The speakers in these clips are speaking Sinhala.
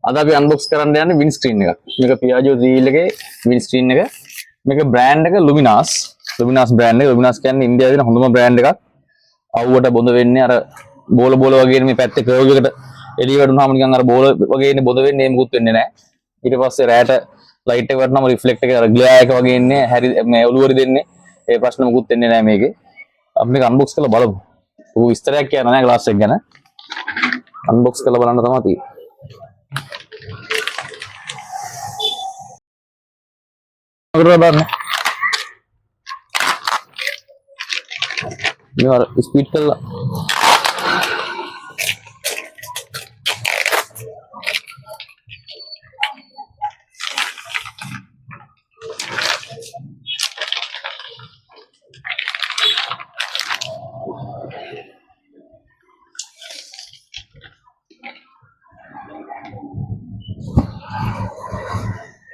අද අපි අන්බොක්ස් කරන්න යන්නේ වින් ස්ක්‍රීන් එකක්. මේක Piaggio ZL එකේ වින් ස්ක්‍රීන් එක. මේක බ්‍රෑන්ඩ් එක Luminas. Luminas බ්‍රෑන්ඩ් එක. Luminas කියන්නේ ඉන්දියාවේ තියෙන හොඳම බ්‍රෑන්ඩ් එකක්. අවුවට බොඳ වෙන්නේ අර බෝල වගේ මේ පැත්තේ කර්ව් එකට එළිය වැටුනහම නිකන් අර බෝල වගේ ඉන්නේ බොඳ වෙන්නේ මොකුත් වෙන්නේ නැහැ. ඊට පස්සේ රෑට ලයිට් එක වටනම රිෆ්ලෙක්ට් එක අර ග්ලෙයාර් එක වගේ ඉන්නේ. හැරි මේ ඔළුවරි දෙන්නේ. ඒ ප්‍රශ්න මොකුත් වෙන්නේ නැහැ මේකේ. අපි මේක අන්බොක්ස් කරලා බලමු. ඌ විස්තරයක් කියන්න නැහැ ග්ලාස් එක ගැන. අන්බොක්ස් කරලා බලන්න තමයි තියෙන්නේ. यार स्पीड कर ला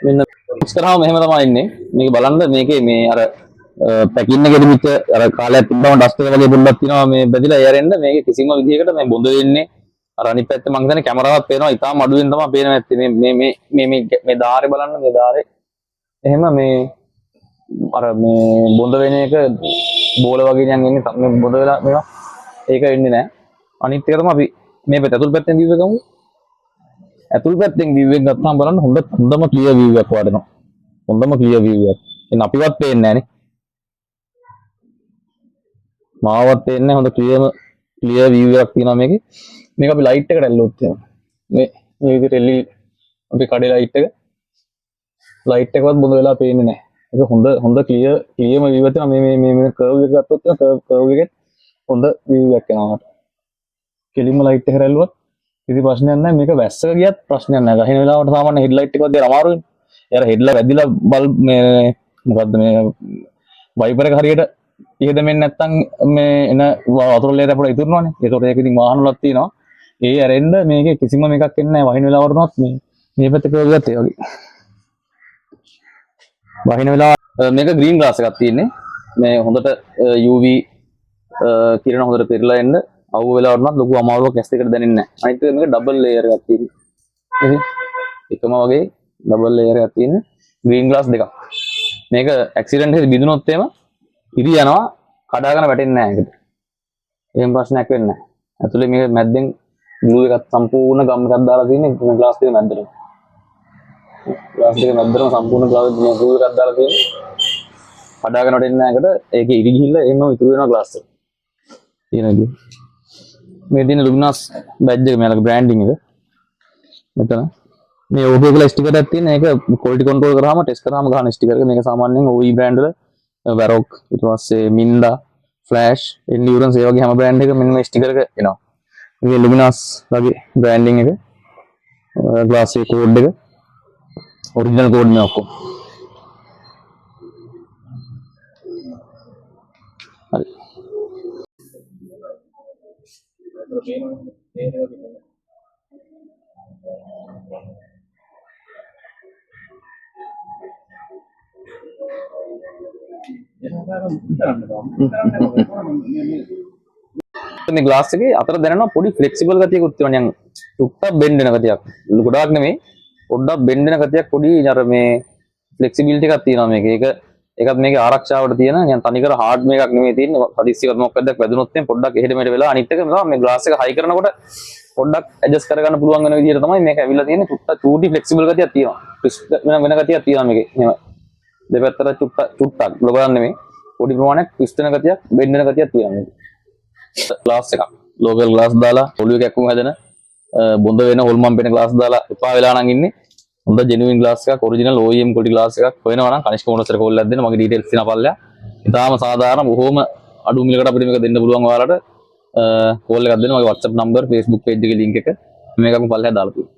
මෙන්න කරාම මෙහෙම තමයි ඉන්නේ මේක බලන්න මේකේ මේ අර පැකින් එකේ තිබිච්ච අර කාලයක් තිබ්බම ඩස්ට් එක වගේ පොඩ්ඩක් තියෙනවා මේ බැදිලා එයාරෙන්න මේකේ කිසිම විදිහකට මේ බොඳ වෙන්නේ අර අනිත් පැත්තේ මං හිතන්නේ කැමරාවක් පේනවා ඉතාලම අඩුවෙන් තමයි පේන නැත්තේ මේ ධාරේ බලන්න මේ ධාරේ එහෙම මේ අර මේ බොඳ වෙන එක බෝල වගේ නිකන් එන්නේ මේ බොඳ වෙලා මේවා ඒක වෙන්නේ නැහැ අනිත් එක තමයි අපි මේ පැත්ත ඇතුල් පැත්තෙන් view එක ගමු ඇතුල් පැත්තෙන් view එක ගත්තාම බලන්න හොඳම ක්ලියර් view එකක් වඩනවා හොඳම ක්ලියර් view එකක් එන්න අපිවත් පේන්නේ නැහනේ මාවත් පේන්නේ හොඳ ක්ලියර් view එකක් තියෙනවා මේකේ මේක අපි ලයිට් එකට ඇල්ලුවොත් මේ විදිහට LED අපි කඩේ ලයිට් එකවත් බොඳ වෙලා පේන්නේ නැහැ ඒක හොඳ ක්ලියර්ම view එකක් තියෙනවා මේ කර්ව් එක ගත්තොත් කර්ව් එකෙත් හොඳ view එකක් එනවා කෙලින්ම ලයිට් එකට ඇල්ලුවොත් කිසි ප්‍රශ්නයක් නැහැ මේක වැස්සක ගියත් ප්‍රශ්නයක් නැහැ ගහින වෙලාවට සාමාන්‍ය හෙඩ්ලයිට් එකවත් දෙන්න අමාරු වෙන්නේ යාර හෙඩ්ලා වැදිලා බල්බ් මේ මොකද්ද මේ වයිපර් එක හරියට ඉහදෙමින් නැත්තම් මේ එන වතුර ලේර අපිට ඉතුරුනවානේ. ඒතකොට ඒක ඉතින් වාහන වලත් තියෙනවා. ඒ ඇරෙන්න මේකේ කිසිම එකක් එන්නේ නැහැ. වහින වෙලාවටවත් මේ පැත්තේ කෝගියත් ඒ වගේ. වහින වෙලාව මේක ග්‍රීන් ග්ලාස් එකක් තියෙන්නේ. මේ හොඳට UV කිරණ හොඳට පෙරලා එන්න අවුව වෙලාවටවත් ලොකු අමාරුවක් ඇස් දෙකට දැනෙන්නේ නැහැ. අනිත් එක මේක ඩබල් ලේයර් එකක් තියෙන්නේ. එකම වගේ ඩබල් ලේයර් එකක් තියෙන ග්‍රීන් ග්ලාස් දෙකක්. මේක ඇක්සිඩන්ට් එකේ බිඳුනොත් එහෙම ඉරි යනවා කඩාගෙන වැටෙන්නේ නැහැ ඒකට. එහෙම ප්‍රශ්නයක් වෙන්නේ නැහැ. ඇතුලේ මේක මැද්දෙන් ග්ලූ එකක් සම්පූර්ණ ගම් එකක් දාලා තියෙන්නේ මේ ග්ලාස් දෙක මැද්දට. ග්ලාස් දෙක මැද්දටම සම්පූර්ණ ග්ලූ එකක් දාලා තියෙන්නේ. කඩාගෙන වැටෙන්නේ නැහැ ඒකට. ඒකේ ඉරි ගිහිල්ලා එන්නම ඉතුරු වෙනවා ග්ලාස් එක. තියෙන විදිහ. මේ තියෙන Luminas බැජ් එක මෙයාලගේ බ්‍රෑන්ඩින් එක. මෙතන මේ OBE කියලා ස්ටිකර් එකක් තියෙන. ඒක ක්වොලිටි කන්ට්‍රෝල් කරාම ටෙස්ට් කරාම ගන්න ස්ටිකර් එක. මේක සාමාන්‍යයෙන් OE බ්‍රෑන්ඩ් වල Varroc ඊට පස්සේ Minda Flash Endurance ඒ වගේ හැම බ්‍රෑන්ඩ් එක මෙන්න මේ ස්ටිකර් එක එනවා. මේ Luminas වගේ බ්‍රෑන්ඩින් එක ග්ලාස් එකේ කෝඩ් එක ඔරිජිනල් කෝඩ් මේ ඔක්කොම. මේ ග්ලාස් එකේ අතර දැනෙනවා පොඩි ෆ්ලෙක්සිබල් ගතියකුත් තියෙනවා නිකන් ටුක්ටක් බෙන්ඩ් වෙන ගතියක් ගොඩාක් නෙමෙයි පොඩ්ඩක් බෙන්ඩ් වෙන ගතියක් පොඩි අර මේ ෆ්ලෙක්සිබිලිටි එකක් තියෙනවා මේකේ ඒකත් මේකේ ආරක්ෂාවට තියෙන නිකන් තනිකර හાર્ඩ් මේකක් නෙමෙයි තියෙන්නේ හදිස්සියකට මොකක්ද වැදුනොත් එම් පොඩ්ඩක් එහෙට මෙහෙට වෙලා අනිත් එක මේ ග්ලාස් එක හයි කරනකොට පොඩ්ඩක් ඇඩ්ජස්ට් කරගන්න පුළුවන් වෙන විදිහට තමයි මේක ඇවිල්ලා තියෙන්නේ ටුක්ටක් චූටි ෆ්ලෙක්සිබල් ගතියක් තියෙනවා වෙන ගතියක් තියෙනවා මේකේ එහෙම දෙපැත්තට චුට්ටක් ලොකක් නෙමෙයි පොඩි ප්‍රමාණයක් ක්‍රිස්ටන ගතියක් බෙන්ඩ් වෙන ගතියක් තියෙනවා මේක ග්ලාස් එකක් ලෝකල් ග්ලාස් දාලා ඔළුවේ කැක්කුම හැදෙන බොඳ වෙන හොල්මන් පෙන ග්ලාස් දාලා එපා වෙලා නම් ඉන්නේ හොඳ ජෙනුයින් ග්ලාස් එකක් ඔරිජිනල් OEM ක්වොලිටි ග්ලාස් එකක් හොයනවා නම් කනිෂ්ක මොනසර කෝල් එකක් දෙන්න මගේ ඩීටේල්ස් තියෙනවා පල්ලෙහා ඉතාලම සාධාරණ බොහොම අඩු මිලකට අපිට මේක දෙන්න පුළුවන් ඔයාලට කෝල් එකක් දෙන්න මගේ WhatsApp number Facebook page එකේ link එක මේකම පල්ලෙහා දාලා තියෙනවා